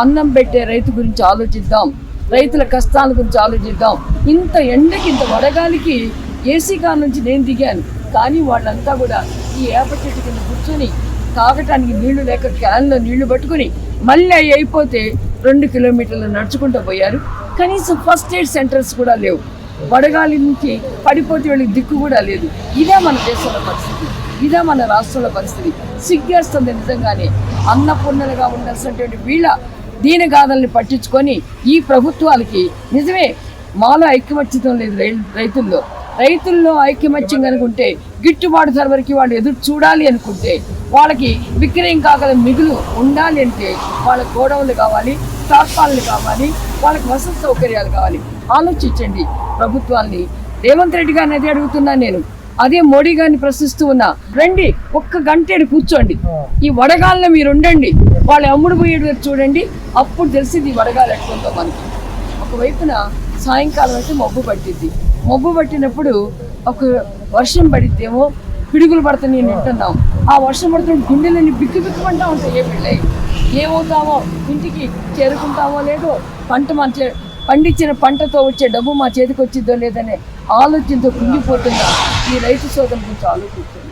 అన్నం పెట్టే రైతు గురించి ఆలోచిద్దాం, రైతుల కష్టాల గురించి ఆలోచిద్దాం. ఇంత ఎండకి ఇంత వడగాలికి ఏసీ కార్ నుంచి నేను దిగాను, కానీ వాళ్ళంతా కూడా ఈ వేప చెట్టు కింద కూర్చొని తాగటానికి నీళ్లు లేక క్యాన్లో నీళ్లు పట్టుకుని మళ్ళీ అవి అయిపోతే 2 కిలోమీటర్లు నడుచుకుంటూ పోయారు. కనీసం ఫస్ట్ ఎయిడ్ సెంటర్స్ కూడా లేవు. వడగాలి నుంచి పడిపోతే వాళ్ళకి దిక్కు కూడా లేదు. ఇదే మన దేశంలో పరిస్థితి, ఇదే మన రాష్ట్రంలో పరిస్థితి. సిగ్గేస్తుంది నిజంగానే. అన్నపూర్ణలుగా ఉండాల్సినటువంటి వీళ్ళ దీనగాథల్ని పట్టించుకొని ఈ ప్రభుత్వాలకి నిజమే మాలో ఐక్యమత్యం లేదు. రైతుల్లో ఐక్యమత్యం కనుకుంటే గిట్టుబాటు ధర వరకు వాళ్ళు ఎదురు చూడాలి అనుకుంటే, వాళ్ళకి విక్రయం కాగల మిగులు ఉండాలి అంటే వాళ్ళకి గోడౌన్లు కావాలి, స్టాక్ కావాలి, వాళ్ళకి వసతి సౌకర్యాలు కావాలి. ఆలోచించండి ప్రభుత్వాన్ని. రేవంత్ రెడ్డి గారిని అదే అడుగుతున్నాను నేను, అదే మోడీ గారిని ప్రశ్నిస్తూ ఉన్నా. రండి, 1 గంట కూర్చోండి, ఈ వడగాల్లో మీరు ఉండండి, వాళ్ళు అమ్ముడు పోయేడు చూడండి, అప్పుడు తెలిసింది ఈ వడగాలు ఎట్లుందో మనకి. ఒకవైపున సాయంకాలం అయితే మబ్బు పట్టినప్పుడు ఒక వర్షం పడితేమో పిడుగులు పడుతున్నాయి వింటున్నాం. ఆ వర్షం పడుతున్న గుండెలన్నీ బిక్కుమంటా ఉంటాయి. ఏమవుతామో, ఇంటికి చేరుకుంటామో లేదో, పండించిన పంటతో వచ్చే డబ్బు మా చేతికి వచ్చిద్దో లేదనే ఆలోచనతో కుంగిపోతున్నా ఈ రైతు సోదరుల గురించి ఆలోచించండి.